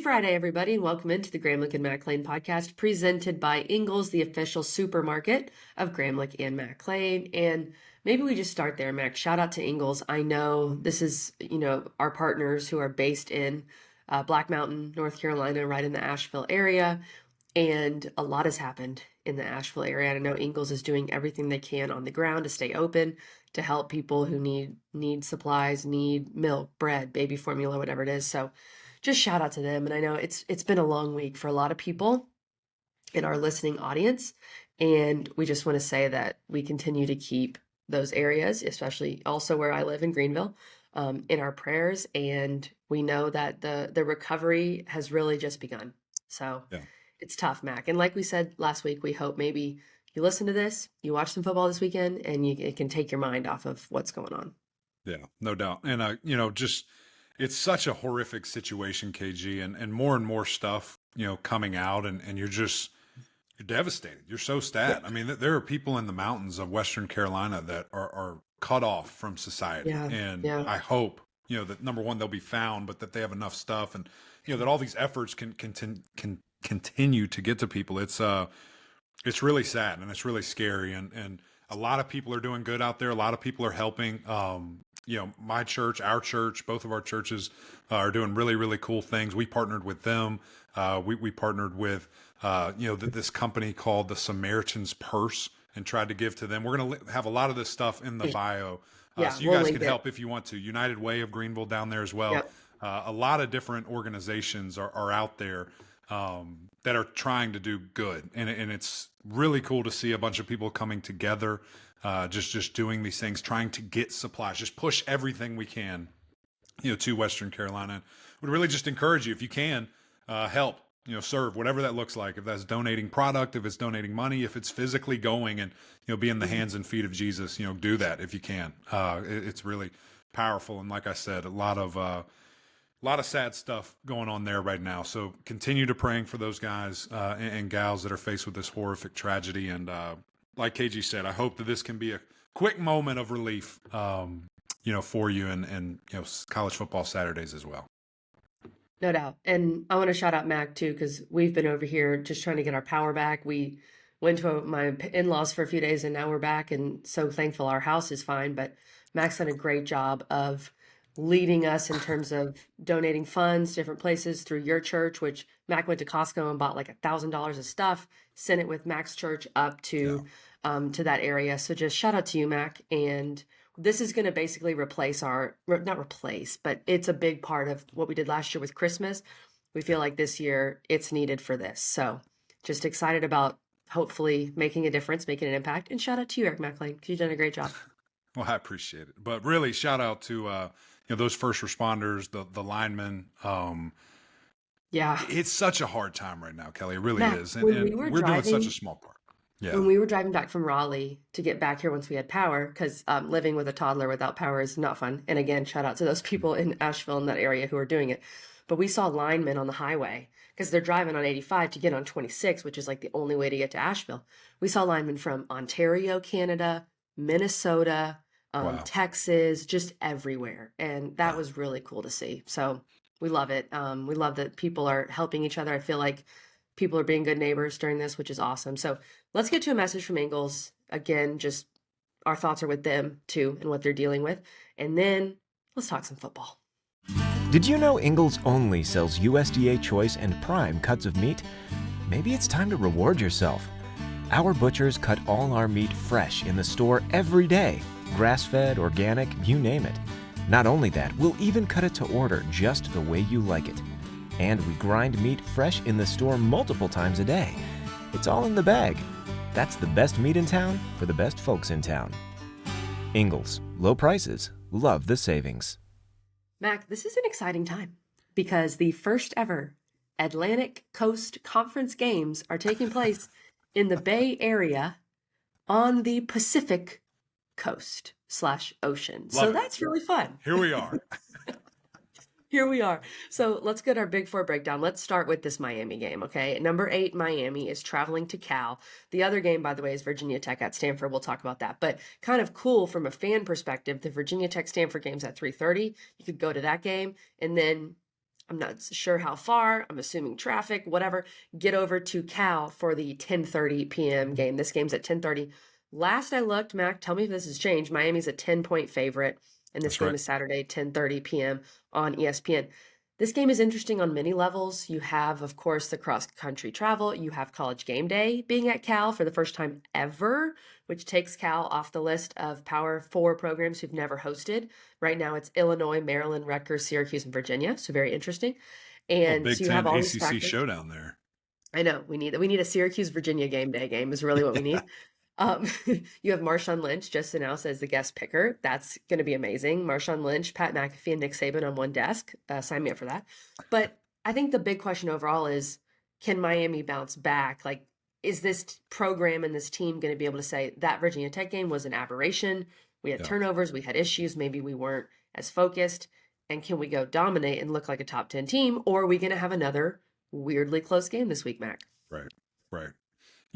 Friday, everybody, and welcome into the Gramlich and McLean podcast presented by Ingles, the official supermarket of Gramlich and McLean. And maybe we just start there, Mac. Shout out to Ingles. I know this is, our partners who are based in Black Mountain, North Carolina, right in the Asheville area. And a lot has happened in the Asheville area. And I know Ingles is doing everything they can on the ground to stay open, to help people who need supplies, need milk, bread, baby formula, whatever it is. So just shout out to them. And I know it's been a long week for a lot of people in our listening audience. And we just want to say that we continue to keep those areas, especially also where I live in Greenville, in our prayers. And we know that the recovery has really just begun. So It's tough, Mac. And like we said last week, we hope maybe you listen to this, you watch some football this weekend, and it can take your mind off of what's going on. Yeah, no doubt. And, it's such a horrific situation, KG, and more stuff, coming out, and you're devastated. You're so sad. I mean, there are people in the mountains of Western Carolina that are cut off from society. I hope, that number one, they'll be found, but that they have enough stuff and, that all these efforts can continue to get to people. It's really sad and it's really scary. And a lot of people are doing good out there. A lot of people are helping. My church, our church, both of our churches are doing really, really cool things. We partnered with them. We partnered with, this company called the Samaritan's Purse and tried to give to them. We're going to have a lot of this stuff in the bio. So you guys can help if you want to. United Way of Greenville down there as well. Yep. A lot of different organizations are out there that are trying to do good. And it's really cool to see a bunch of people coming together, just doing these things, trying to get supplies, just push everything we can, to Western Carolina. Would really just encourage you, if you can, help, serve, whatever that looks like. If that's donating product, if it's donating money, if it's physically going and, be in the hands and feet of Jesus, do that if you can. It's really powerful. And like I said, a lot of sad stuff going on there right now. So continue to praying for those guys and gals that are faced with this horrific tragedy. And like KG said, I hope that this can be a quick moment of relief, for you and college football Saturdays as well. No doubt. And I want to shout out Mac too, because we've been over here just trying to get our power back. We went to my in-laws for a few days and now we're back, and so thankful our house is fine. But Mac's done a great job of leading us in terms of donating funds to different places through your church, which Mac went to Costco and bought like $1,000 of stuff, sent it with Mac's church up to that area. So just shout out to you, Mac. And this is going to basically not replace, but it's a big part of what we did last year with Christmas. We feel like this year it's needed for this. So just excited about hopefully making a difference, making an impact. And shout out to you, Eric McLean, because you've done a great job. Well, I appreciate it. But really shout out to, those first responders, the linemen. It's such a hard time right now, Kelly. It really is. And we're doing such a small part. Yeah. When we were driving back from Raleigh to get back here once we had power, because living with a toddler without power is not fun. And again, shout out to those people in Asheville in that area who are doing it. But we saw linemen on the highway because they're driving on 85 to get on 26, which is like the only way to get to Asheville. We saw linemen from Ontario, Canada, Minnesota, Texas, just everywhere. And that was really cool to see. So we love it. We love that people are helping each other. I feel like people are being good neighbors during this, which is awesome. So let's get to a message from Ingles. Again, just our thoughts are with them too and what they're dealing with. And then let's talk some football. Did you know Ingles only sells USDA choice and prime cuts of meat? Maybe it's time to reward yourself. Our butchers cut all our meat fresh in the store every day. Grass-fed, organic, you name it. Not only that, we'll even cut it to order just the way you like it. And we grind meat fresh in the store multiple times a day. It's all in the bag. That's the best meat in town for the best folks in town. Ingles, low prices, love the savings. Mac, this is an exciting time because the first ever Atlantic Coast Conference games are taking place in the Bay Area on the Pacific Coast / ocean. So that's really fun. Here we are. Here we are. So let's get our Big Four breakdown. Let's start with this Miami game, okay? Number 8, Miami, is traveling to Cal. The other game, by the way, is Virginia Tech at Stanford. We'll talk about that. But kind of cool from a fan perspective, the Virginia Tech-Stanford game's at 3:30. You could go to that game. And then I'm not sure how far. I'm assuming traffic, whatever. Get over to Cal for the 10:30 p.m. game. This game's at 10:30. Last I looked, Mac, tell me if this has changed. Miami's a 10-point favorite, and this That's game right. is Saturday, 10:30 p.m. on ESPN. This game is interesting on many levels. You have, of course, the cross-country travel. You have College Game Day being at Cal for the first time ever, which takes Cal off the list of Power 4 programs who've never hosted. Right now it's Illinois, Maryland, Rutgers, Syracuse, and Virginia. So very interesting. Well, And Big so you have Ten all these ACC factors. showdown there. I know we need a Syracuse, Virginia game day game is really what we need. Um, you have Marshawn Lynch just announced as the guest picker. That's going to be amazing. Marshawn Lynch, Pat McAfee, and Nick Saban on one desk. Sign me up for that. But I think the big question overall is, can Miami bounce back? Like, is this program and this team going to be able to say that Virginia Tech game was an aberration? We had Yeah. turnovers, we had issues, maybe we weren't as focused. And can we go dominate and look like a top 10 team? Or are we going to have another weirdly close game this week, Mac? Right. Right.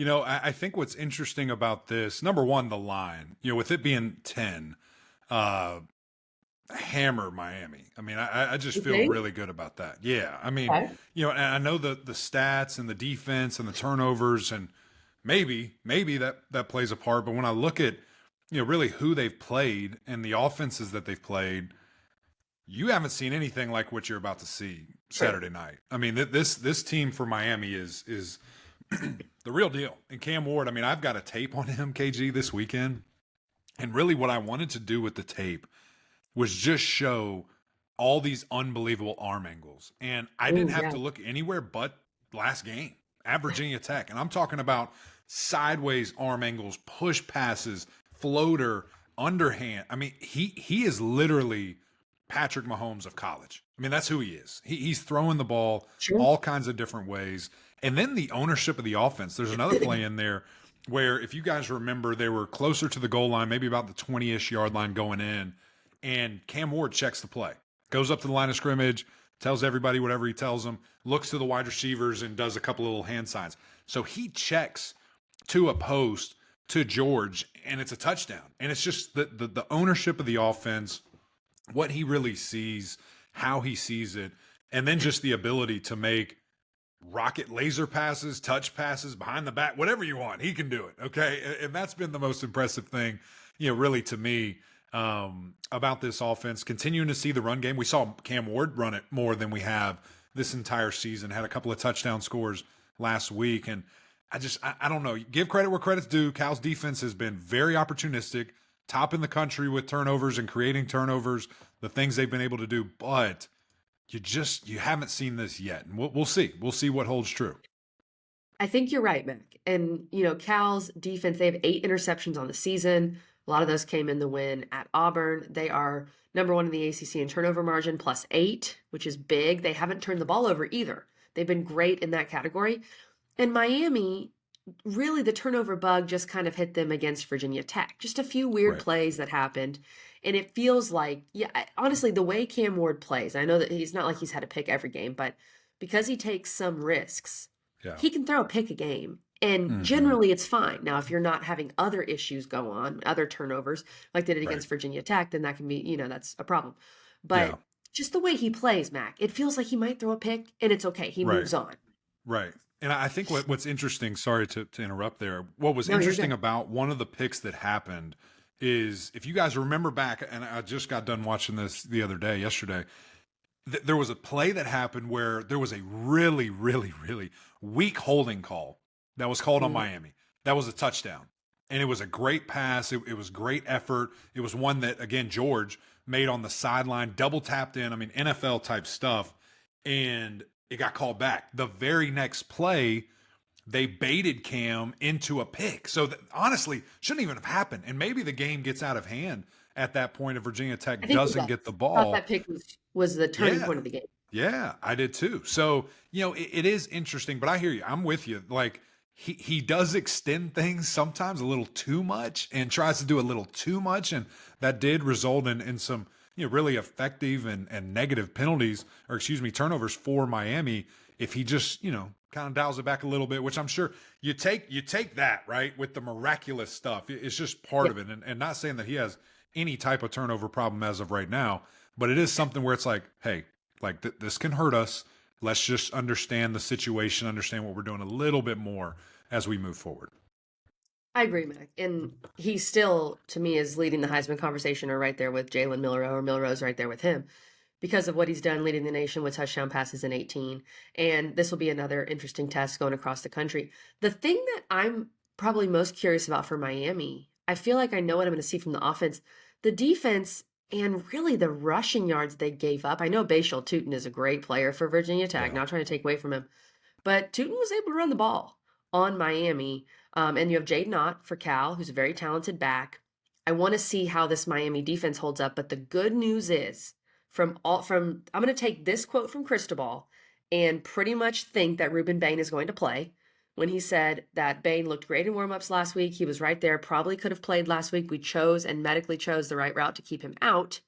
I think what's interesting about this, number one, the line, with it being 10, hammer Miami. I mean, I just You feel think? really good about that. Yeah. I mean, Okay. and I know the stats and the defense and the turnovers, and maybe that plays a part. But when I look at, really who they've played and the offenses that they've played, you haven't seen anything like what you're about to see Saturday night. I mean, this team for Miami is the real deal. And Cam Ward, I mean, I've got a tape on him, KG, this weekend. And really what I wanted to do with the tape was just show all these unbelievable arm angles. And I didn't Ooh, have yeah. to look anywhere but last game at Virginia Tech. And I'm talking about sideways arm angles, push passes, floater, underhand. I mean, he is literally Patrick Mahomes of college. I mean, that's who he is. He's throwing the ball Sure. all kinds of different ways. And then the ownership of the offense. There's another play in there where, if you guys remember, they were closer to the goal line, maybe about the 20-ish yard line going in, and Cam Ward checks the play, goes up to the line of scrimmage, tells everybody whatever he tells them, looks to the wide receivers and does a couple little hand signs. So he checks to a post to George, and it's a touchdown. And it's just the ownership of the offense, what he really sees, how he sees it, and then just the ability to make rocket laser passes, touch passes, behind the back, whatever you want, he can do it. Okay. And that's been the most impressive thing, really to me, about this offense. Continuing to see the run game. We saw Cam Ward run it more than we have this entire season, had a couple of touchdown scores last week. And I don't know, give credit where credit's due. Cal's defense has been very opportunistic, top in the country with turnovers and creating turnovers, the things they've been able to do, but you haven't seen this yet. And we'll see. We'll see what holds true. I think you're right, Mac. And, Cal's defense, they have 8 interceptions on the season. A lot of those came in the win at Auburn. They are number 1 in the ACC in turnover margin, +8, which is big. They haven't turned the ball over either. They've been great in that category. And Miami, really the turnover bug just kind of hit them against Virginia Tech. Just a few weird Right. plays that happened. And it feels like, honestly, the way Cam Ward plays, I know that he's not like he's had a pick every game, but because he takes some risks, Yeah. he can throw a pick a game. And Mhm. generally it's fine. Now, if you're not having other issues go on, other turnovers, like they did against Right. Virginia Tech, then that can be, that's a problem. But Yeah. just the way he plays, Mac, it feels like he might throw a pick and it's okay. He Right. moves on. Right. And I think what's interesting, sorry to interrupt there, what was No, you're interesting good. about one of the picks that happened is, if you guys remember back, and I just got done watching this yesterday, there was a play that happened where there was a really, really, really weak holding call that was called on Mm. Miami. That was a touchdown. And it was a great pass. It was great effort. It was one that, again, George made on the sideline, double tapped in. I mean, NFL type stuff. And it got called back. The very next play, they baited Cam into a pick. So honestly, shouldn't even have happened. And maybe the game gets out of hand at that point if Virginia Tech I think doesn't get the I thought ball. that pick was the turning Yeah. point of the game. Yeah, I did too. So, it is interesting, but I hear you. I'm with you. Like, he does extend things sometimes a little too much and tries to do a little too much. And that did result in some, really effective and negative penalties, or turnovers for Miami. If he just, kind of dials it back a little bit, which I'm sure you take that, right, with the miraculous stuff. It's just part of it. And not saying that he has any type of turnover problem as of right now, but it is something where it's like, hey, Like this can hurt us. Let's just understand the situation, understand what we're doing a little bit more as we move forward. I agree, Mac. And he still, to me, is leading the Heisman conversation, or right there with Jalen Milroe, or Milroe's right there with him, because of what he's done leading the nation with touchdown passes in 18. And this will be another interesting test going across the country. The thing that I'm probably most curious about for Miami, I feel like I know what I'm going to see from the offense. The defense and really the rushing yards they gave up. I know Bashal Tutin is a great player for Virginia Tech, not trying to take away from him, but Tutin was able to run the ball on Miami. And you have Jaden Ott for Cal, who's a very talented back. I want to see how this Miami defense holds up. But the good news is, I'm going to take this quote from Cristobal and pretty much think that Ruben Bain is going to play. When he said that Bain looked great in warmups last week, he was right there, probably could have played last week. We chose and medically chose the right route to keep him out.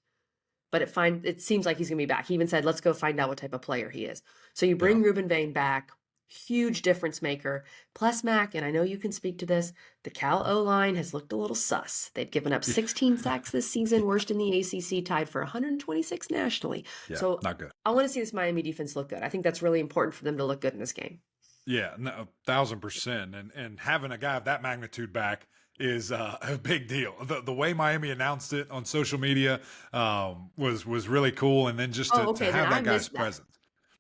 But it seems like he's going to be back. He even said, let's go find out what type of player he is. So you bring Ruben Bain back. Huge difference maker. Plus, Mac, and I know you can speak to this, the Cal O-line has looked a little sus. They've given up 16 sacks this season, worst in the ACC, tied for 126 nationally. Yeah, so not good. I want to see this Miami defense look good. I think that's really important for them to look good in this game. Yeah, no, 1,000%. And having a guy of that magnitude back is a big deal. The way Miami announced it on social media was really cool. And then just to have that guy's presence.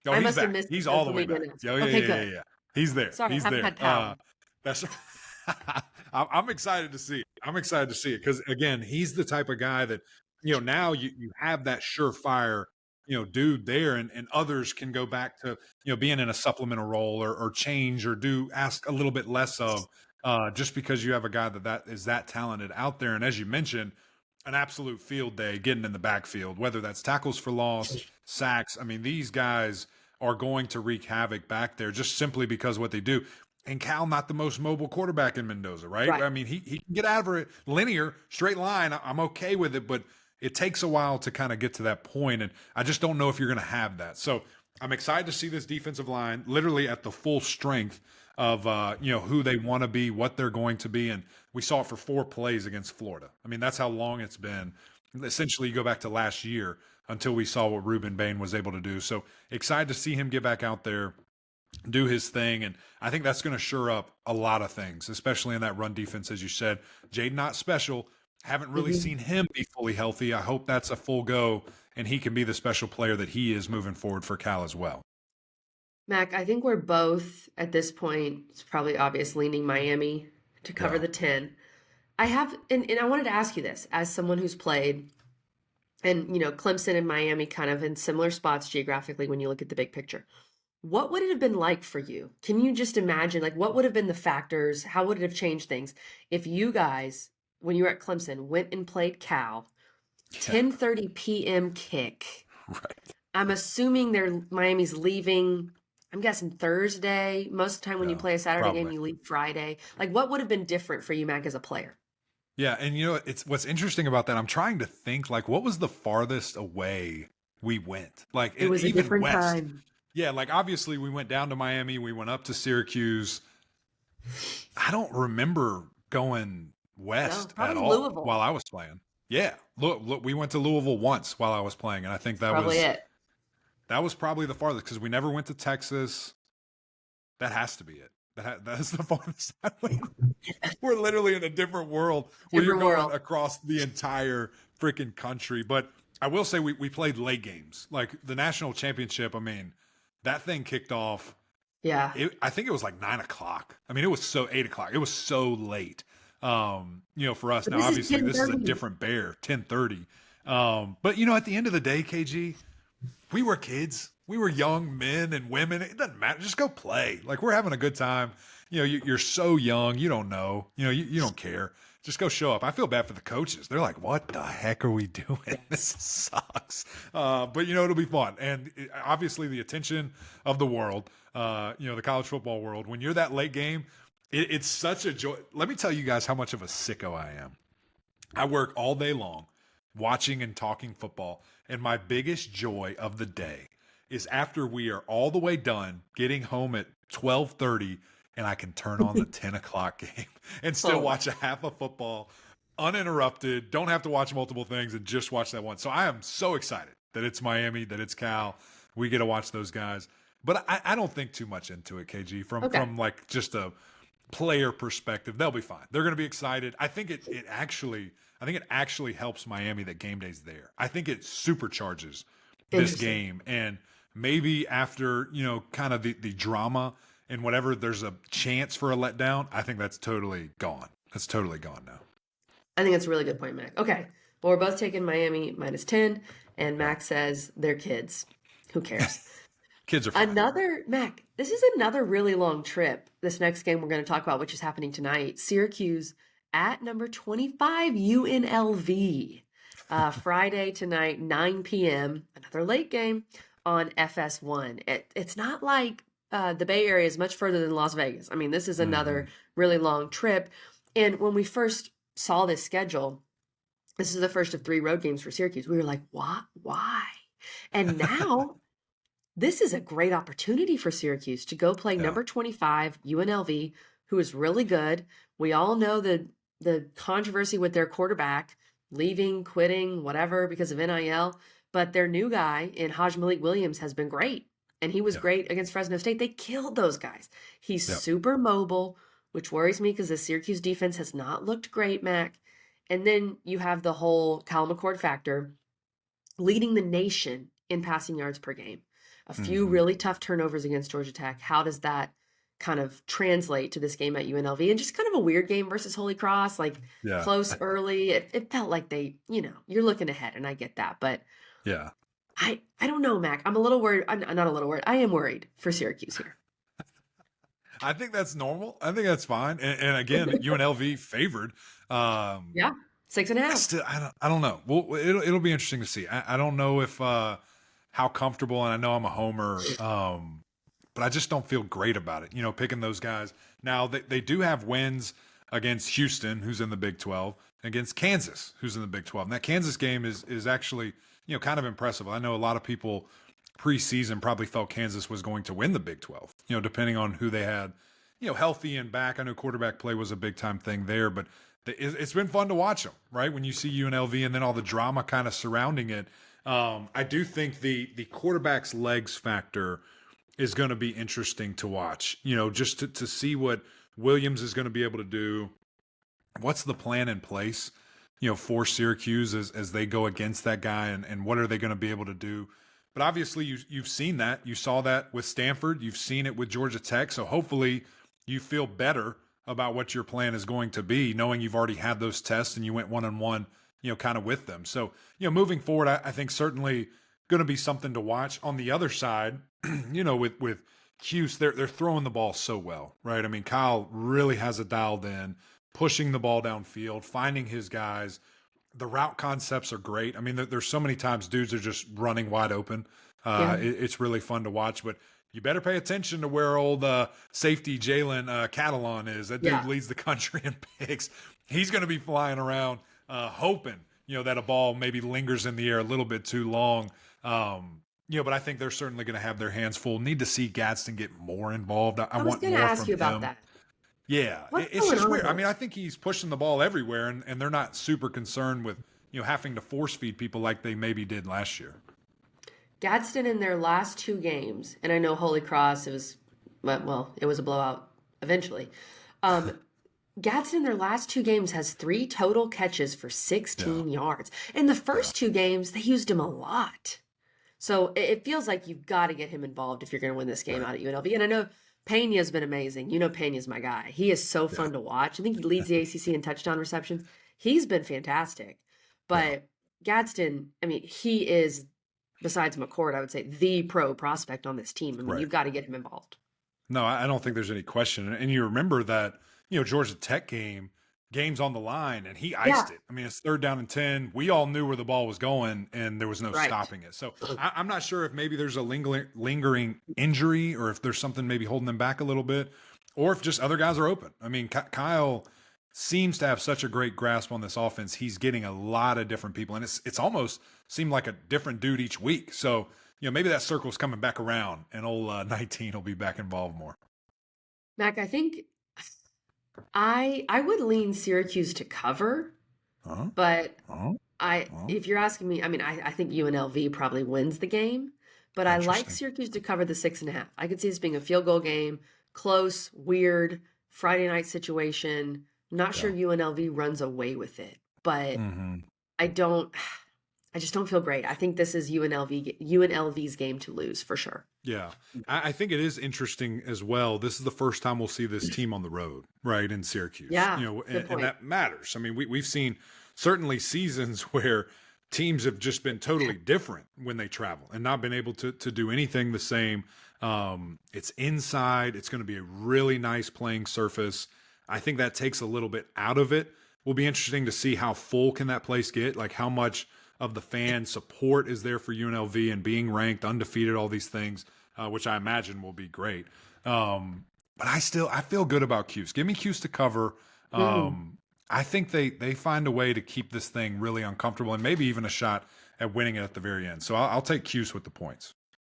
Oh, I he's must back. have missed He's all the way back. Yeah. He's there. Sorry, he's I haven't there. had power. That's. I'm excited to see it. I'm excited to see it because again, he's the type of guy that now you have that surefire dude there, and others can go back to being in a supplemental role or change or ask a little bit less of just because you have a guy that is that talented out there. And as you mentioned, an absolute field day getting in the backfield, whether that's tackles for loss, sacks. I mean, these guys are going to wreak havoc back there just simply because what they do. And Cal, not the most mobile quarterback in Mendoza, right? I mean, he can get out of it linear, straight line. I'm okay with it, but it takes a while to kind of get to that point. And I just don't know if you're going to have that. So I'm excited to see this defensive line literally at the full strength of who they want to be, what they're going to be. And we saw it for 4 plays against Florida. I mean, that's how long it's been. Essentially, you go back to last year until we saw what Ruben Bain was able to do. So excited to see him get back out there, do his thing. And I think that's going to shore up a lot of things, especially in that run defense, as you said. Jaden Not special. Haven't really seen him be fully healthy. I hope that's a full go and he can be the special player that he is moving forward for Cal as well. Mac, I think we're both at this point, it's probably obvious, leaning Miami to cover the 10. I have, and I wanted to ask you this as someone who's played, and Clemson and Miami kind of in similar spots geographically when you look at the big picture. What would it have been like for you? Can you just imagine, like, what would have been the factors? How would it have changed things if you guys, when you were at Clemson, went and played Cal, 10:30 p.m. kick? Right. I'm assuming Miami's leaving, I'm guessing Thursday. Most of the time when you play a Saturday game, you leave Friday. Like, what would have been different for you, Mac, as a player? Yeah, and it's what's interesting about that. I'm trying to think, like, what was the farthest away we went? Like, it was even a different west. time. Yeah, like obviously we went down to Miami, we went up to Syracuse. I don't remember going west at all Louisville. while I was playing. Yeah, look, we went to Louisville once while I was playing, and I think that probably was it. That was probably the farthest because we never went to Texas. That has to be it. That's the farthest. We're literally in a different world where you're going across the entire freaking country. But I will say we played late games. Like the national championship, I mean, that thing kicked off. Yeah. I think it was like 9 o'clock. I mean, it was 8 o'clock. It was so late, for us. Now, obviously, this is a different bear, 10:30. But, at the end of the day, KG, we were kids. We were young men and women. It doesn't matter. Just go play. Like, we're having a good time. You're so young. You don't know. You don't care. Just go show up. I feel bad for the coaches. They're like, what the heck are we doing? This sucks. But, it'll be fun. And obviously the attention of the world, the college football world, when you're that late game, it's such a joy. Let me tell you guys how much of a sicko I am. I work all day long watching and talking football. And my biggest joy of the day is after we are all the way done getting home at 12:30 and I can turn on the 10 o'clock game and still watch a half of football uninterrupted, don't have to watch multiple things and just watch that one. So I am so excited that it's Miami, that it's Cal. We get to watch those guys. But I don't think too much into it, KG, Okay. from like just a player perspective. They'll be fine. They're going to be excited. I think it actually helps Miami that game day's there. I think it supercharges this Interesting. game. And maybe after, kind of the drama and whatever, there's a chance for a letdown. I think that's totally gone. That's totally gone now. I think that's a really good point, Mac. Okay. Well, we're both taking Miami -10, and Yeah. Mac says they're kids. Who cares? Kids are fine. Mac, this is another really long trip. This next game we're going to talk about, which is happening tonight. Syracuse at number 25, UNLV. Friday tonight, 9 p.m., another late game on FS1. It's not like the Bay Area is much further than Las Vegas. I mean, this is another really long trip. And when we first saw this schedule, this is the first of 3 road games for Syracuse. We were like, what? Why? And now this is a great opportunity for Syracuse to go play Yeah. number 25, UNLV, who is really good. We all know the controversy with their quarterback leaving, quitting, whatever, because of NIL. But their new guy in Haj Malik Williams has been great. And he was Yeah. great against Fresno State. They killed those guys. He's Yep. super mobile, which worries me because the Syracuse defense has not looked great, Mac. And then you have the whole Kyle McCord factor, leading the nation in passing yards per game. A few really tough turnovers against Georgia Tech. How does that kind of translate to this game at UNLV? And just kind of a weird game versus Holy Cross, like Yeah. close early. It felt like they, you're looking ahead, and I get that. But Yeah. I don't know, Mac. I'm a little worried. I'm not a little worried. I am worried for Syracuse here. I think that's normal. I think that's fine. And again, UNLV favored. Yeah, 6.5. I don't know. Well, it'll be interesting to see. I don't know if how comfortable, and I know I'm a homer, but I just don't feel great about it. Picking those guys. Now they do have wins against Houston, who's in the Big 12, against Kansas, who's in the Big 12. And that Kansas game is actually kind of impressive. I know a lot of people preseason probably felt Kansas was going to win the Big 12. Depending on who they had, healthy and back. I know quarterback play was a big time thing there, but it's been fun to watch them, right? When you see UNLV and then all the drama kind of surrounding it. I do think the quarterback's legs factor is going to be interesting to watch, just to see what Williams is going to be able to do. What's the plan in place, for Syracuse as they go against that guy, and what are they going to be able to do? But obviously you've seen that. You saw that with Stanford. You've seen it with Georgia Tech. So hopefully you feel better about what your plan is going to be, knowing you've already had those tests and you went one-on-one, kind of with them. So, moving forward, I think certainly going to be something to watch. On the other side, with Cuse, they're throwing the ball so well, right? I mean, Kyle really has it dialed in, pushing the ball downfield, finding his guys. The route concepts are great. I mean, there's so many times dudes are just running wide open. Yeah. It's really fun to watch, but you better pay attention to where old safety Jalen Catalon is. That dude leads the country in picks. He's going to be flying around hoping, that a ball maybe lingers in the air a little bit too long. But I think they're certainly going to have their hands full. Need to see Gadsden get more involved. I was want going more to ask from you about him. that. Yeah, What's it's going just on weird. with I mean, I think he's pushing the ball everywhere, and they're not super concerned with having to force feed people like they maybe did last year. Gadsden in their last 2 games, and I know Holy Cross, it was a blowout eventually. Gadsden in their last 2 games has 3 total catches for 16 yards. In the first 2 games, they used him a lot. So it feels like you've got to get him involved if you're going to win this game out at UNLV. And I know Pena's been amazing. Pena's my guy. He is so fun to watch. I think he leads the ACC in touchdown receptions. He's been fantastic. But Gadsden, I mean, he is, besides McCord, I would say the pro prospect on this team. I mean, you've got to get him involved. No, I don't think there's any question. And you remember that, Georgia Tech game's on the line, and he iced it. I mean, it's 3rd down and 10. We all knew where the ball was going, and there was no stopping it. So I'm not sure if maybe there's a lingering injury, or if there's something maybe holding them back a little bit, or if just other guys are open. I mean, Kyle seems to have such a great grasp on this offense. He's getting a lot of different people, and it's almost seemed like a different dude each week. So, maybe that circle's coming back around, and old 19 will be back involved more. Mac, I think I would lean Syracuse to cover, but if you're asking me, I mean, I think UNLV probably wins the game, but I like Interesting. Syracuse to cover the 6.5. I could see this being a field goal game, close, weird, Friday night situation. Not sure Yeah. UNLV runs away with it, but Hmm. I don't. I just don't feel great. I think this is UNLV's game to lose for sure. Yeah. I think it is interesting as well. This is the first time we'll see this team on the road, right, in Syracuse. Yeah, You know, good and point. that matters. I mean, we've seen certainly seasons where teams have just been totally different when they travel and not been able to do anything the same. It's inside. It's going to be a really nice playing surface. I think that takes a little bit out of it. Will be interesting to see how full can that place get, like how much of the fan support is there for UNLV and being ranked undefeated, all these things, which I imagine will be great. But I feel good about Cuse. Give me Cuse to cover. I think they find a way to keep this thing really uncomfortable and maybe even a shot at winning it at the very end. So I'll take Cuse with the points.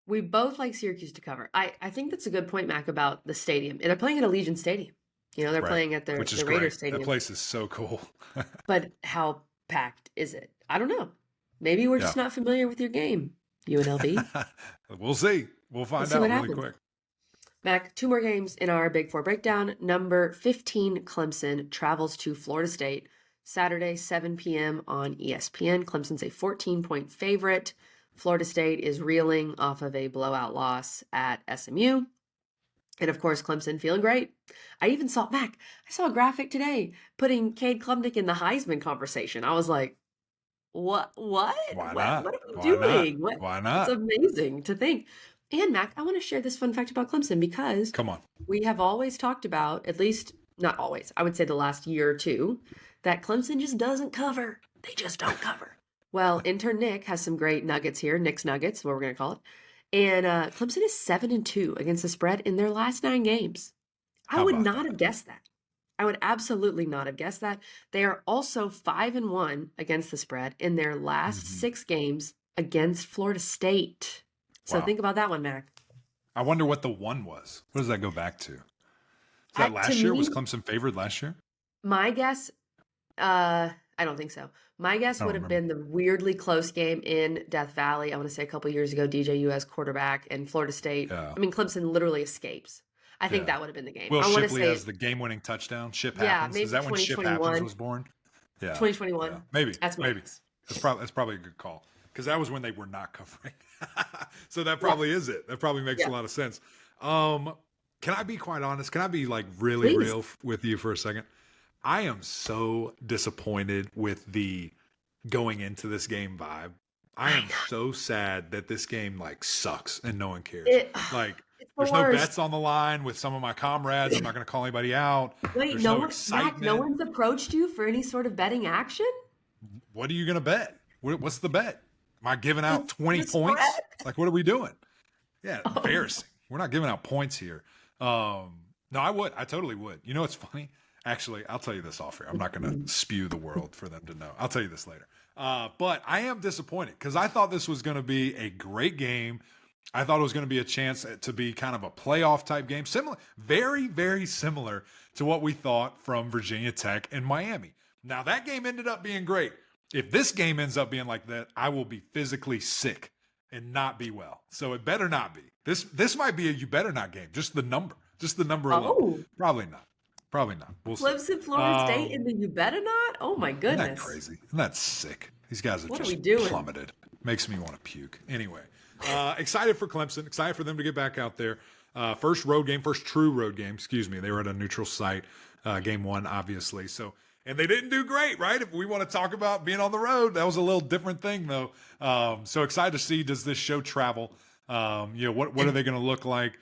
We both like Syracuse to cover. I think that's a good point, Mac, about the stadium. And they're playing at Allegiant Stadium. You know, they're Right. playing at Which is the Raiders great. Stadium. That place is so cool. But how packed is it? I don't know. Maybe we're just Yeah. not familiar with your game, UNLV. We'll see. We'll find see out what really happens. quick. Mac, 2 more games in our Big Four breakdown. Number 15, Clemson travels to Florida State Saturday, 7 p.m. on ESPN. Clemson's a 14-point favorite. Florida State is reeling off of a blowout loss at SMU. And of course, Clemson feeling great. I even saw, Mac, I saw a graphic today putting Cade Klubnik in the Heisman conversation. I was like, what? Why What not? are we Why doing? not? Why It's not? amazing to think. And Mac, I want to share this fun fact about Clemson because Come on. we have always talked about, at least not always, I would say the last year or two, that Clemson just doesn't cover. They just don't cover. Well, intern Nick has some great nuggets here. Nick's Nuggets, what we're going to call it. And Clemson is 7-2 against the spread in their last 9 games. I How would about not that? have guessed that. I would absolutely not have guessed that. They are also 5-1 against the spread in their last 6 games against Florida State. So Wow. think about that one, Mac. I wonder what the one was. What does that go back to? Is that To last year? Was me, Clemson favored last year? my guess, I don't think so. My guess I don't would have remember. been the weirdly close game in Death Valley. I want to say a couple years ago, DJU as quarterback and Florida State. Yeah. I mean, Clemson literally escapes. I think Yeah. that would have been the game. Will I want to Shipley say has the game-winning touchdown. Ship yeah, Happens. maybe Is that when Ship Happens 2021. was born? Yeah. 2021. Yeah. Maybe. That's my Maybe. guess. That's probably a good call because that was when they were not covering. So that probably is it. That probably makes Yeah. a lot of sense. Can I be quite honest? Can I be like really Please. real with you for a second? I am so disappointed with the going into this game vibe. I am so sad that this game like sucks and no one cares. Like It's the there's no worst. bets on the line with some of my comrades. I'm not going to call anybody out. Wait, There's no no one, Mac, excitement. no one's approached you for any sort of betting action? What are you going to bet? What's the bet? Am I giving out 20 the points? spread. Like, what are we doing? Yeah, embarrassing. We're not giving out points here. No, I would. I totally would. You know what's funny? Actually, I'll tell you this off here. I'm not going to spew the world for them to know. I'll tell you this later. But I am disappointed because I thought this was going to be a great game. I thought it was going to be a chance to be kind of a playoff type game. Similar, very, very similar to what we thought from Virginia Tech and Miami. Now, that game ended up being great. If this game ends up being like that, I will be physically sick and not be well. So it better not be. This might be a you better not game. Just the number alone. Oh. Probably not. Probably not. We'll see. Clemson, Florida State, and then you better not? Oh my Isn't goodness. that crazy? Isn't that sick? These guys are What are just we doing? plummeted. Makes me want to puke. Anyway, excited for Clemson. Excited for them to get back out there. First true road game. Excuse me. They were at a neutral site. Game 1, obviously. So, and they didn't do great, right? If we want to talk about being on the road, that was a little different thing, though. So excited to see, does this show travel? What are they going to look like?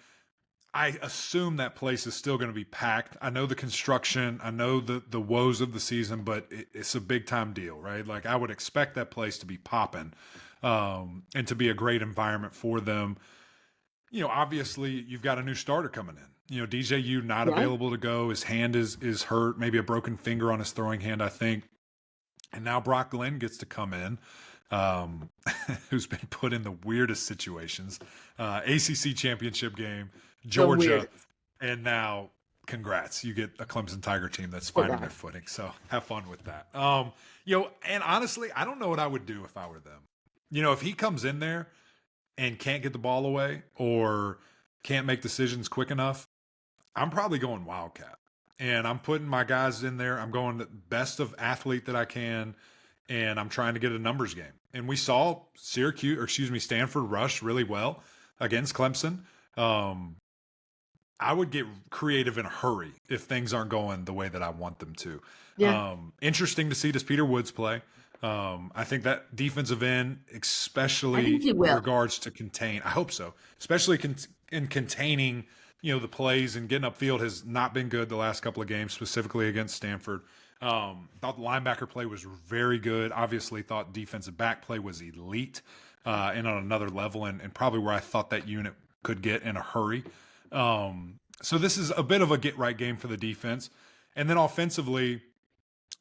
I assume that place is still going to be packed. I know the construction, I know the woes of the season, but it's a big time deal, right? Like I would expect that place to be popping, and to be a great environment for them. Obviously you've got a new starter coming in. DJU not available to go. His hand is hurt, maybe a broken finger on his throwing hand, I think. And now Brock Glenn gets to come in, who's been put in the weirdest situations. ACC championship game, Georgia, and now congrats, you get a Clemson Tiger team that's finding their footing. So have fun with that. And honestly, I don't know what I would do if I were them. If he comes in there and can't get the ball away or can't make decisions quick enough, I'm probably going Wildcat. And I'm putting my guys in there. I'm going the best of athlete that I can, and I'm trying to get a numbers game. And we saw Stanford rush really well against Clemson. I would get creative in a hurry if things aren't going the way that I want them to. Yeah. Interesting to see does Peter Woods play. I think that defensive end, I especially think he in will. regards to contain, I hope so, especially in containing, the plays and getting upfield has not been good the last couple of games, specifically against Stanford. Thought the linebacker play was very good. Obviously thought defensive back play was elite and on another level and probably where I thought that unit could get in a hurry. So this is a bit of a get right game for the defense. And then offensively,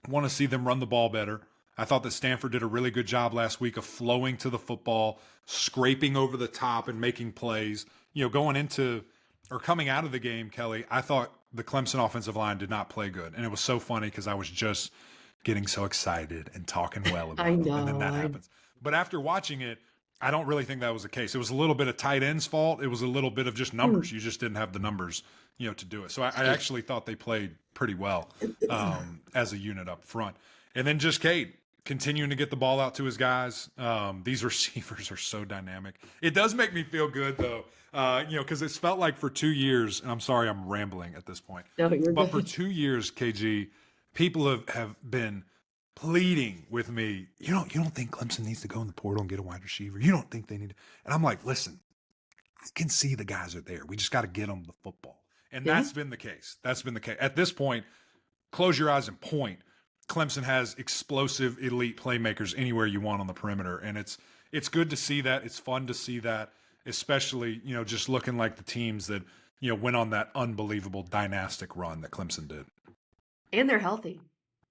want to see them run the ball better. I thought that Stanford did a really good job last week of flowing to the football, scraping over the top and making plays. Going into or coming out of the game, Kelly, I thought the Clemson offensive line did not play good. And it was so funny because I was just getting so excited and talking well about I them. And then that know. happens. But after watching it, I don't really think that was the case. It was a little bit of tight ends' fault. It was a little bit of just numbers. You just didn't have the numbers, to do it. So I actually thought they played pretty well as a unit up front. And then just Cade continuing to get the ball out to his guys. These receivers are so dynamic. It does make me feel good, though, because it's felt like for 2 years, and I'm sorry I'm rambling at this point, No, you're but for good. 2 years, KG, people have been pleading with me, you don't think Clemson needs to go in the portal and get a wide receiver? You don't think they need to? And I'm like, listen, I can see the guys are there. We just got to get them the football. And Yeah. that's been the case. That's been the case. At this point, close your eyes and point. Clemson has explosive elite playmakers anywhere you want on the perimeter. And it's good to see that. It's fun to see that, especially, just looking like the teams that, went on that unbelievable dynastic run that Clemson did. And they're healthy.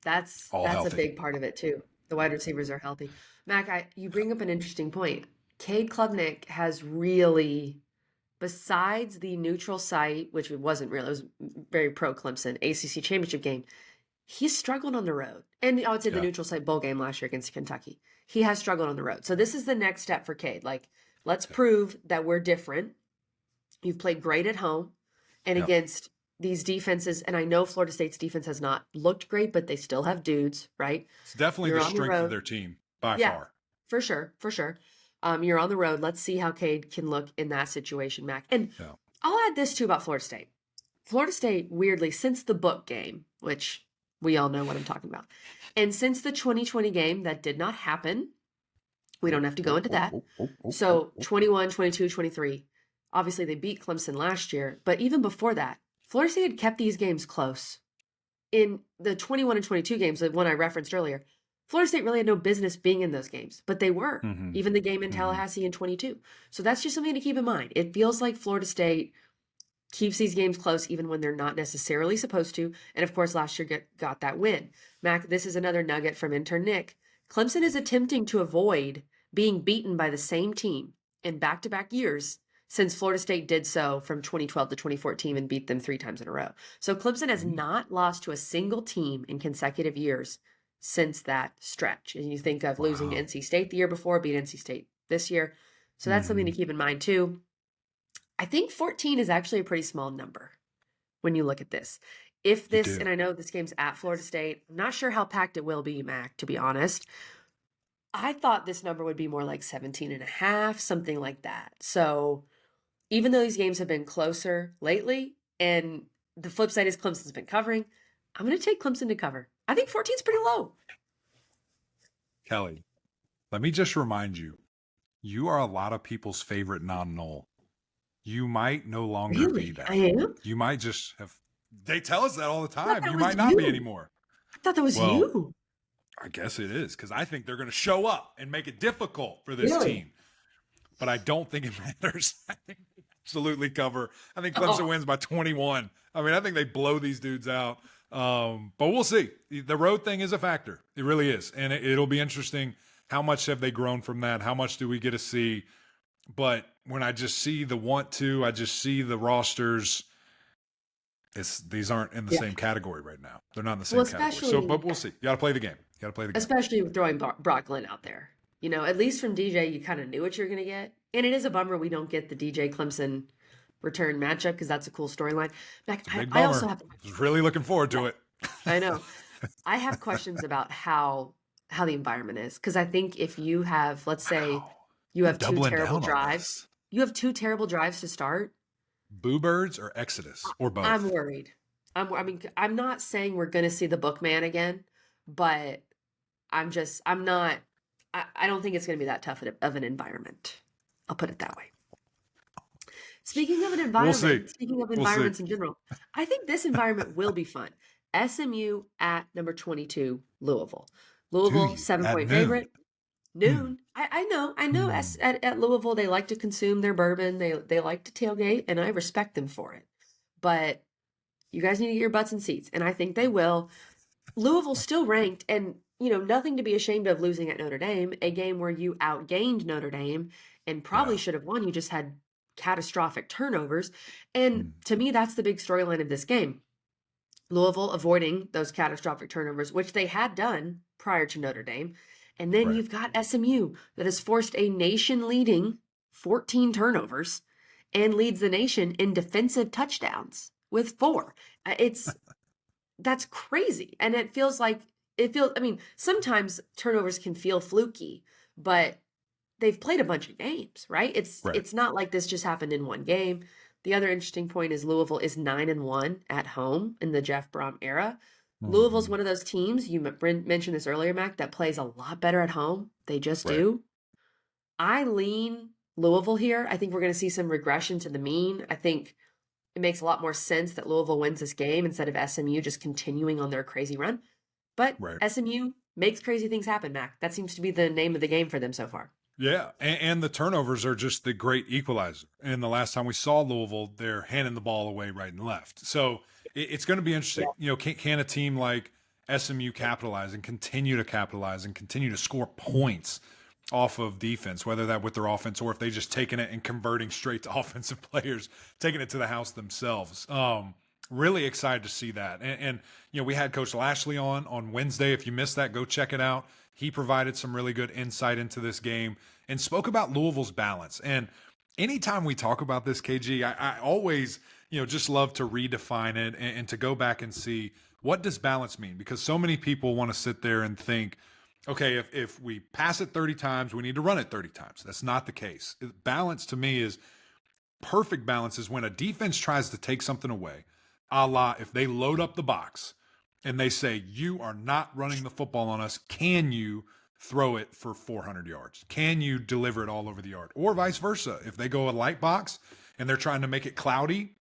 That's Healthy. a big part of it too. The wide receivers are healthy. Mac, you bring up an interesting point. Cade Klubnik has really, besides the neutral site, which it wasn't really, it was very pro Clemson ACC championship game, he's struggled on the road. And I would say the neutral site bowl game last year against Kentucky. He has struggled on the road. So this is the next step for Cade. Like, let's prove that we're different. You've played great at home and against these defenses, and I know Florida State's defense has not looked great, but they still have dudes, right? It's definitely You're the on the strength of road. their team by Yeah. far. For sure. You're on the road. Let's see how Cade can look in that situation, Mac. And Yeah. I'll add this too about Florida State. Florida State, weirdly, since the book game, which we all know what I'm talking about, and since the 2020 game that did not happen, we don't have to go into that. So 21, 22, 23, obviously they beat Clemson last year, but even before that, Florida State had kept these games close. In the 21 and 22 games, the one I referenced earlier, Florida State really had no business being in those games, but they were. Mhm. Even the game in Tallahassee in 22. So that's just something to keep in mind. It feels like Florida State keeps these games close even when they're not necessarily supposed to. And of course, last year got that win. Mac, this is another nugget from intern Nick. Clemson is attempting to avoid being beaten by the same team in back-to-back years since Florida State did so from 2012 to 2014 and beat them 3 times in a row. So Clemson has not lost to a single team in consecutive years since that stretch. And you think of losing to NC State the year before, beat NC State this year. So that's something to keep in mind too. I think 14 is actually a pretty small number when you look at this. If this, and I know this game's at Florida State, I'm not sure how packed it will be, Mac, to be honest. I thought this number would be more like 17 and a half, something like that. So even though these games have been closer lately, and the flip side is Clemson's been covering, I'm going to take Clemson to cover. I think 14 is pretty low. Kelly, let me just remind you, you are a lot of people's favorite non-null. You might no longer be that. I am? You might just have, they tell us that all the time. that You was might not you. be anymore. I thought that was Well, you. I guess it is, because I think they're going to show up and make it difficult for this Really? team. But I don't think it matters. I think they absolutely cover. I think Clemson wins by 21. I mean, I think they blow these dudes out. But we'll see. The road thing is a factor. It really is. And it'll be interesting. How much have they grown from that? How much do we get to see? But when I just see the want to, I just see the rosters. These aren't in the same category right now. They're not in the same category. So, but we'll see. You got to play the game. You got to play the game. Especially with throwing Brock Glenn out there. You know, at least from DJ, you kind of knew what you were going to get. And it is a bummer we don't get the DJ Clemson return matchup because that's a cool storyline. Mac, It's a big I bummer. also have, I was really looking forward to it. I know, I have questions about how the environment is because I think if you have, let's say, Wow. you have Doubling down on this. you have two terrible drives to start. Boo Birds or Exodus or both? I'm worried. I mean, I'm not saying we're going to see the Bookman again, but I'm not, I don't think it's going to be that tough of an environment. I'll put it that way. Speaking of an environment, speaking of environments in general, I think this environment will be fun. SMU at number 22, Louisville. Louisville, 7-point favorite. Noon. I know. At Louisville, they like to consume their bourbon. They like to tailgate, and I respect them for it. But you guys need to get your butts in seats, and I think they will. Louisville's still ranked, and nothing to be ashamed of losing at Notre Dame, a game where you outgained Notre Dame and probably should have won. You just had catastrophic turnovers. And to me, that's the big storyline of this game. Louisville avoiding those catastrophic turnovers, which they had done prior to Notre Dame. And then you've got SMU that has forced a nation-leading 14 turnovers and leads the nation in defensive touchdowns with 4. That's crazy. And I mean, sometimes turnovers can feel fluky, but they've played a bunch of games, right? It's not like this just happened in one game. The other interesting point is Louisville is 9-1 at home in the Jeff Brom era. Louisville's one of those teams, you mentioned this earlier, Mac, that plays a lot better at home. They just do. I lean Louisville here. I think we're going to see some regression to the mean. I think it makes a lot more sense that Louisville wins this game instead of SMU just continuing on their crazy run. But SMU makes crazy things happen, Mac. That seems to be the name of the game for them so far. Yeah, and the turnovers are just the great equalizer. And the last time we saw Louisville, they're handing the ball away right and left. So it's going to be interesting. Can a team like SMU capitalize and continue to capitalize and continue to score points off of defense, whether that with their offense or if they just taking it and converting straight to offensive players, taking it to the house themselves. Really excited to see that. And we had Coach Lashley on Wednesday. If you missed that, go check it out. He provided some really good insight into this game and spoke about Louisville's balance. And anytime we talk about this, KG, I always, just love to redefine it and to go back and see what does balance mean? Because so many people want to sit there and think, okay, if we pass it 30 times, we need to run it 30 times. That's not the case. Balance to me is perfect balance is when a defense tries to take something away, a la if they load up the box and they say, you are not running the football on us. Can you throw it for 400 yards? Can you deliver it all over the yard? Or vice versa. If they go a light box and they're trying to make it cloudy,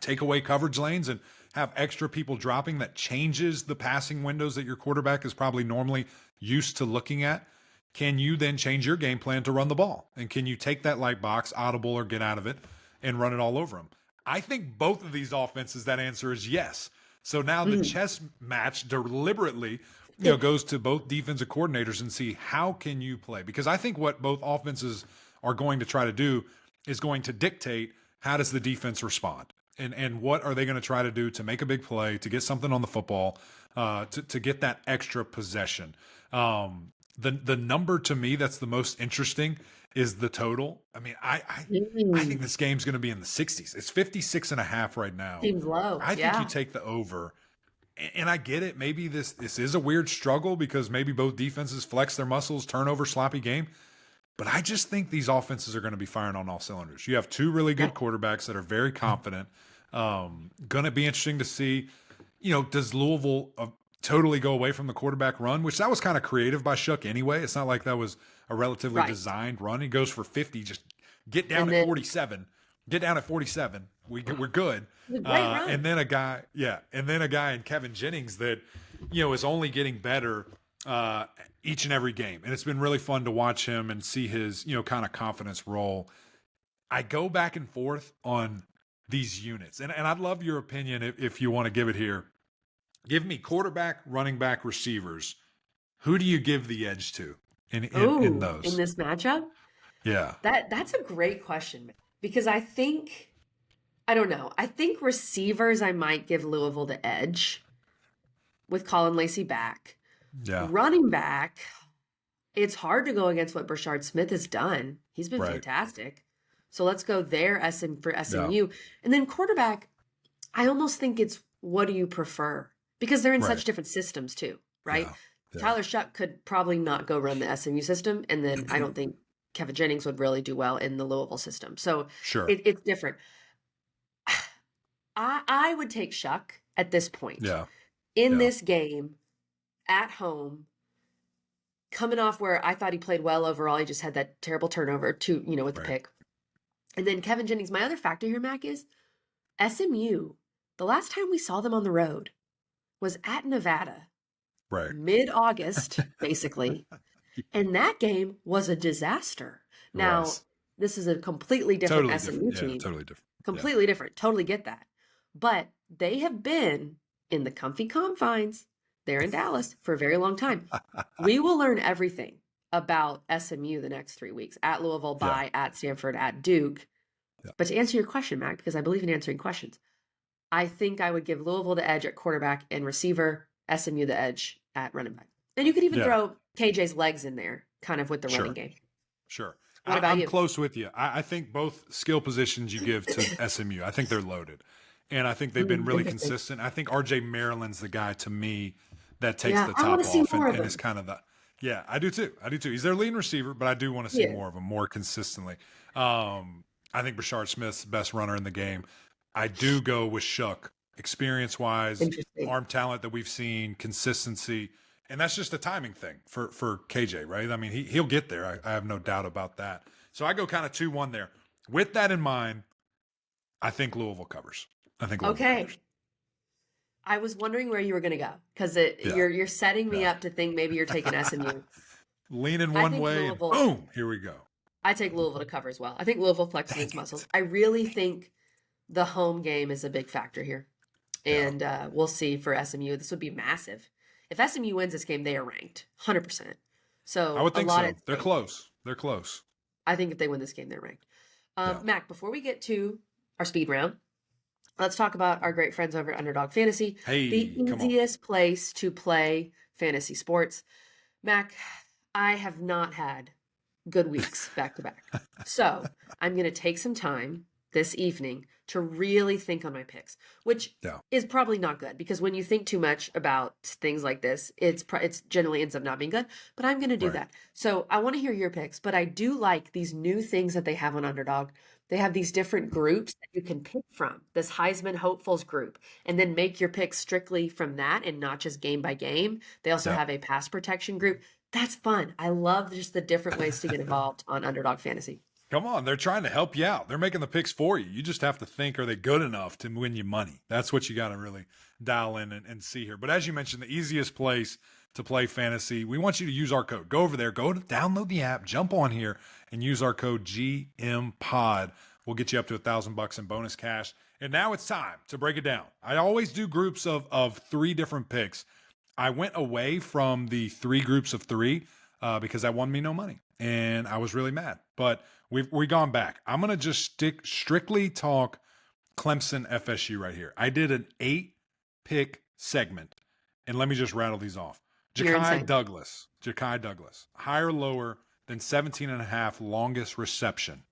take away coverage lanes and have extra people dropping, that changes the passing windows that your quarterback is probably normally used to looking at. Can you then change your game plan to run the ball? And can you take that light box, audible, or get out of it and run it all over them? I think both of these offenses, that answer is yes. So now the chess match deliberately, goes to both defensive coordinators and see how can you play? Because I think what both offenses are going to try to do is going to dictate how does the defense respond and what are they going to try to do to make a big play, to get something on the football, to get that extra possession. The number to me that's the most interesting is the total. I mean, I think this game's going to be in the 60s. It's 56.5 right now. Seems low. I think you take the over. And I get it. Maybe this is a weird struggle because maybe both defenses flex their muscles, turnover, sloppy game. But I just think these offenses are going to be firing on all cylinders. You have two really good quarterbacks that are very confident. Going to be interesting to see, does Louisville totally go away from the quarterback run, which that was kind of creative by Shook anyway. It's not like that was a relatively designed run. He goes for 50, just get down at 47. Get down at 47. We're good. And then a guy in Kevin Jennings that, is only getting better each and every game. And it's been really fun to watch him and see his, kind of confidence roll. I go back and forth on these units. And I'd love your opinion if you want to give it here. Give me quarterback, running back, receivers. Who do you give the edge to in those? In this matchup? Yeah. That's a great question because I don't know. I think receivers I might give Louisville the edge with Colin Lacey back. Yeah. Running back, it's hard to go against what Brashard Smith has done He's been Right. fantastic. So let's go there for Yeah. SMU. And then quarterback, I almost think it's what do you prefer? Because they're in Right. such different systems too, right? Yeah. Yeah. Tyler Shuck could probably not go run the SMU system, and then I don't think Kevin Jennings would really do well in the Louisville system. So Sure. it's different. I would take Shuck at this point. Yeah. In Yeah. this game, at home, coming off where I thought he played well overall. He just had that terrible turnover with the Right. pick. And then Kevin Jennings. My other factor here, Mac, is SMU. The last time we saw them on the road was at Nevada, Right. mid-August, basically. And that game was a disaster. It Now, was. this is a completely different Totally SMU different. Yeah, team. totally different. Completely different. Totally get that. But they have been in the comfy confines there in Dallas for a very long time. We will learn everything about SMU the next 3 weeks at Louisville, Yeah. at Stanford, at Duke. Yeah. But to answer your question, Mac, because I believe in answering questions, I think I would give Louisville the edge at quarterback and receiver, SMU the edge at running back. And you could even Yeah. throw KJ's legs in there, kind of with the Sure. running game. Sure. What about I'm you? close with you. I think both skill positions you give to SMU, I think they're loaded. And I think they've been really Interesting. consistent. I think RJ Maryland's the guy to me that takes Yeah, the I top wanna see off more of and him. is kind of the yeah, I do too. He's their leading receiver, but I do want to see Yeah. more of him more consistently. I think Brashard Smith's the best runner in the game. I do go with Shuck, experience wise, Interesting. arm talent that we've seen, consistency. And that's just a timing thing for KJ, right? I mean, he'll get there. I have no doubt about that. So I go kind of 2-1 there. With that in mind, I think Louisville covers. Okay. I was wondering where you were going to go because Yeah. you're setting me Yeah. up to think maybe you're taking SMU. Leaning I one think way and Louisville- boom, here we go. I take Louisville to cover as well. I think Louisville flexes its muscles. I really think the home game is a big factor here. Yeah. And we'll see for SMU. This would be massive. If SMU wins this game, they are ranked 100%. So I would think a lot so. at They're stake. close. They're close. I think if they win this game, they're ranked. Yeah. Mac, before we get to our speed round, let's talk about our great friends over at Underdog Fantasy. Hey, The come on. easiest place to play fantasy sports. Mac, I have not had good weeks back to back. So I'm going to take some time this evening to really think on my picks, which Yeah. is probably not good because when you think too much about things like this, it's generally ends up not being good. But I'm going to do Right. that. So I want to hear your picks, but I do like these new things that they have on Underdog. They have these different groups that you can pick from, this Heisman hopefuls group, and then make your picks strictly from that and not just game by game. They also Yeah. have a pass protection group. That's fun. I love just the different ways to get involved on Underdog Fantasy. Come on, they're trying to help you out. They're making the picks for you. You just have to think, are they good enough to win you money? That's what you got to really dial in and see here. But as you mentioned, the easiest place to play fantasy, we want you to use our code. Go over there, go to download the app, jump on here, and use our code GMPOD. We'll get you up to $1,000 in bonus cash. And now it's time to break it down. I always do groups of 3 different picks. I went away from the 3 groups of 3 because that won me no money, and I was really mad. But we've gone back. I'm gonna just strictly talk Clemson FSU right here. I did an 8-pick segment, and let me just rattle these off. You're Ja'Kai insane. Douglas, higher or lower than 17.5 longest reception.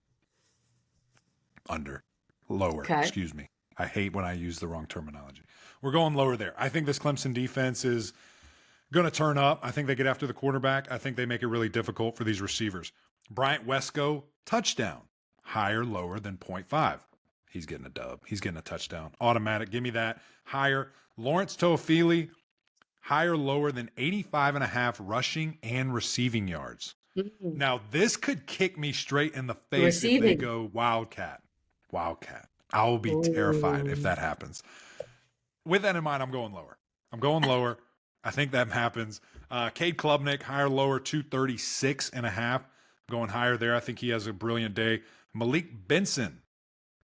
Under, lower. Okay. Excuse me. I hate when I use the wrong terminology. We're going lower there. I think this Clemson defense is going to turn up. I think they get after the quarterback. I think they make it really difficult for these receivers. Bryant Wesco, touchdown. Higher, lower than 0.5. He's getting a dub. He's getting a touchdown. Automatic. Give me that. Higher. Lawrence Toafili, higher, lower than 85.5 rushing and receiving yards. Mm. Now, this could kick me straight in the face if they Receiving. go Wildcat. I will be terrified if Ooh. that happens. With that in mind, I'm going lower. I think that happens. Cade Klubnik, higher, lower, 236.5. Going higher there. I think he has a brilliant day. Malik Benson,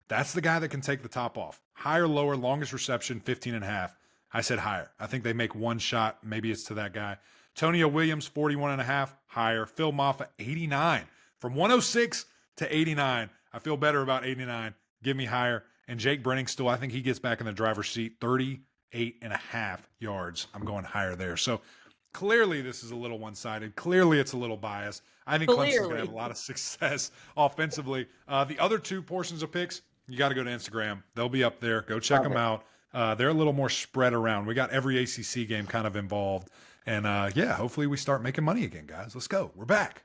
that's the guy that can take the top off. Higher, lower, longest reception, 15.5. I said higher. I think they make one shot. Maybe it's to that guy. Tonio Williams, 41.5, higher. Phil Moffa, 89. From 106 to 89. I feel better about 89. Give me higher. And Jake Brenningstool, I think he gets back in the driver's seat, 38.5 yards. I'm going higher there. So clearly this is a little one-sided. Clearly it's a little biased. I think Clemson's going to have a lot of success offensively. The other two portions of picks, you got to go to Instagram. They'll be up there. Go check them out. They're a little more spread around. We got every ACC game kind of involved. And hopefully we start making money again, guys. Let's go. We're back.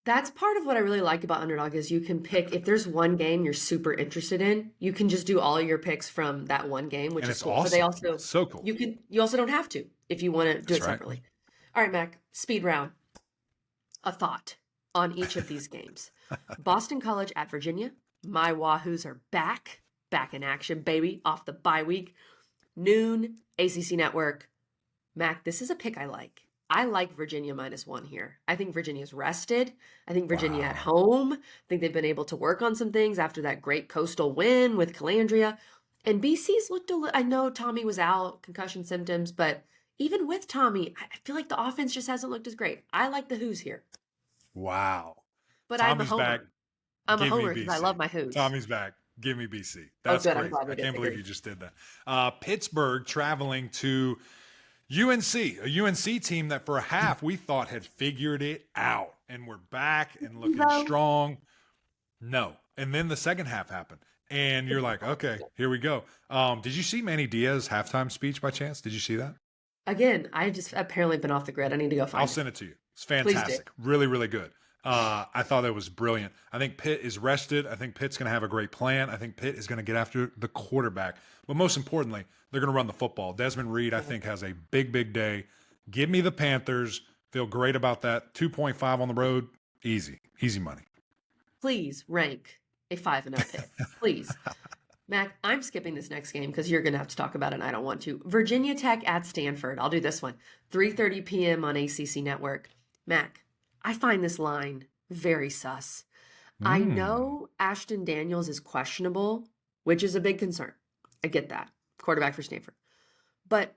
That's part of what I really like about Underdog is you can pick, if there's one game you're super interested in, you can just do all your picks from that one game, which is cool. Awesome. But they also, so cool. You also don't have to if you want to do it separately. All right, Mac, speed round. A thought on each of these games. Boston College at Virginia. My Wahoos are back in action, baby, off the bye week. Noon, ACC Network. Mac, this is a pick I like. I like Virginia -1 here. I think Virginia's rested. I think Virginia at home. I think they've been able to work on some things after that great Coastal win with Calandria. And BC's looked I know Tommy was out, concussion symptoms, but even with Tommy, I feel like the offense just hasn't looked as great. I like the Who's here. Wow. But Tommy's I'm a homer. back. I'm a homer because I love my Who's. Tommy's back. Give me BC. That's good. crazy. I can't believe you just did that. Pittsburgh traveling to UNC, a UNC team that for a half we thought had figured it out and we're back and looking strong. No. And then the second half happened. And you're like, okay, here we go. Did you see Manny Diaz's halftime speech by chance? Did you see that? Again, I just apparently been off the grid. I need to go find it. I'll send it to you. It's fantastic. Really, really good. I thought it was brilliant. I think Pitt is rested. I think Pitt's going to have a great plan. I think Pitt is going to get after the quarterback. But most importantly, they're going to run the football. Desmond Reed, I think, has a big, big day. Give me the Panthers. Feel great about that. 2.5 on the road. Easy. Easy money. Please rank a 5-0 Pitt. Please. Mac, I'm skipping this next game because you're going to have to talk about it and I don't want to. Virginia Tech at Stanford. I'll do this one. 3:30 p.m. on ACC Network. Mac, I find this line very sus. I know Ashton Daniels is questionable, which is a big concern. I get that. Quarterback for Stanford. But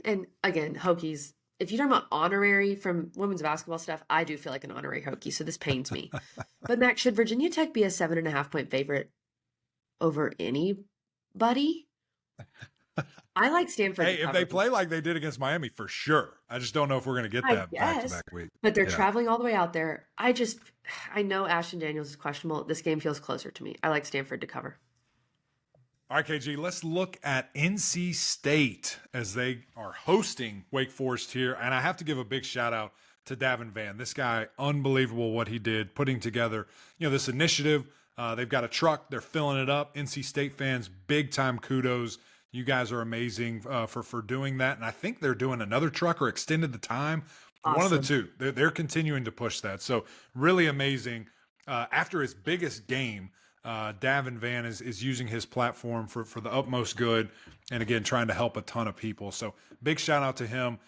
and again, Hokies, if you're talking about honorary from women's basketball stuff, I do feel like an honorary Hokie, so this pains me. But Mac, should Virginia Tech be a 7.5 point favorite over anybody? I like Stanford. Hey, if they play like they did against Miami, for sure. I just don't know if we're going to get that back-to-back week. But they're traveling all the way out there. I know Ashton Daniels is questionable. This game feels closer to me. I like Stanford to cover. All right, KG, let's look at NC State as they are hosting Wake Forest here. And I have to give a big shout out to Davin Van. This guy, unbelievable what he did, putting together, this initiative. They've got a truck. They're filling it up. NC State fans, big time kudos. You guys are amazing for doing that. And I think they're doing another truck or extended the time. Awesome. One of the two. They're continuing to push that. So really amazing. After his biggest game, Davin Van is using his platform for the utmost good. And again, trying to help a ton of people. So big shout out to him.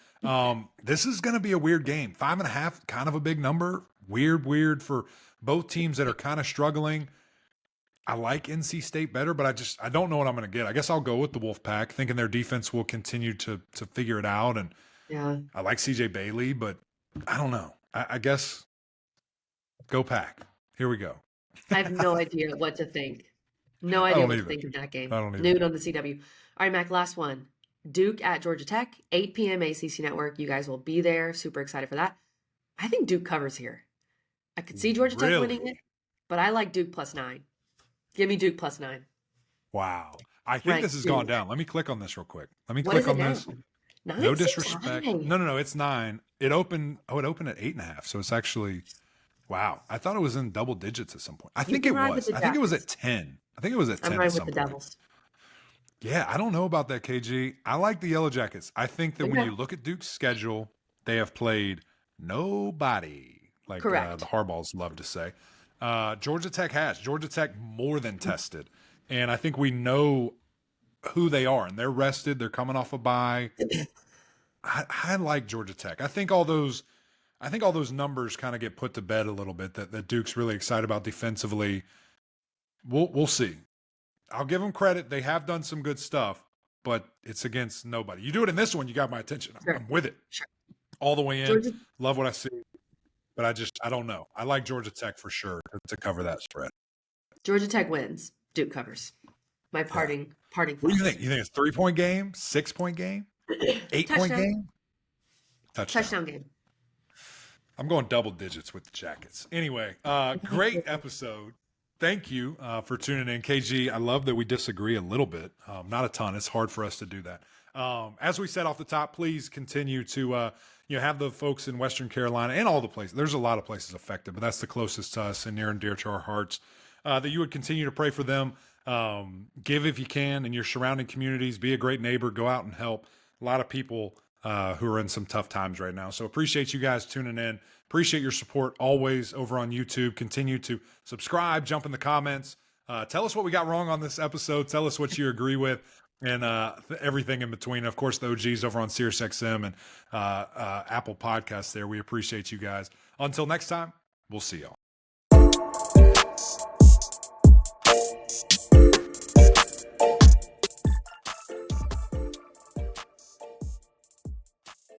This is going to be a weird game. 5.5, kind of a big number. Weird for both teams that are kind of struggling. I like NC State better, but I don't know what I'm going to get. I guess I'll go with the Wolfpack, thinking their defense will continue to figure it out. And I like CJ Bailey, but I don't know. I guess go Pack. Here we go. I have no idea what to think. No idea what to think of that game. I don't either. Noon on the CW. All right, Mac, last one. Duke at Georgia Tech, 8 p.m. ACC Network. You guys will be there. Super excited for that. I think Duke covers here. I could see Georgia Tech winning it, but I like Duke +9. Give me Duke +9. Wow. I think this has gone down. Let me click on this real quick. Let me What click is it on now? this. 9 No seems disrespect. high. No, it's 9. It opened at 8.5. So it's actually, wow. I thought it was in double digits at some point. I think it was. I think it was at 10. I think it was at 10 I'm right at with some the point. Devils. Yeah, I don't know about that, KG. I like the Yellow Jackets. I think that when Okay. you look at Duke's schedule, they have played nobody, like the Correct. Harbaughs love to say. Georgia Tech has. Georgia Tech more than tested. And I think we know who they are, and they're rested. They're coming off a bye. I like Georgia Tech. I think all those numbers kind of get put to bed a little bit, that Duke's really excited about defensively. We'll see. I'll give them credit. They have done some good stuff, but it's against nobody. You do it in this one, you got my attention. I'm with it. Sure. All the way in. Georgia- Love what I see. But I don't know. I like Georgia Tech for sure to cover that spread. Georgia Tech wins. Duke covers. My parting What do you think? You think it's 3-point game, 6-point game, 8-point game? Touchdown game. I'm going double digits with the Jackets. Anyway, great episode. Thank you for tuning in, KG. I love that we disagree a little bit, not a ton. It's hard for us to do that. As we said off the top, please continue to have the folks in Western Carolina and all the places. There's a lot of places affected, but that's the closest to us and near and dear to our hearts. That you would continue to pray for them. Give if you can in your surrounding communities. Be a great neighbor. Go out and help. A lot of people who are in some tough times right now. So appreciate you guys tuning in. Appreciate your support always over on YouTube. Continue to subscribe, jump in the comments. Tell us what we got wrong on this episode. Tell us what you agree with and everything in between. Of course, the OGs over on SiriusXM and Apple Podcasts there. We appreciate you guys. Until next time, we'll see y'all.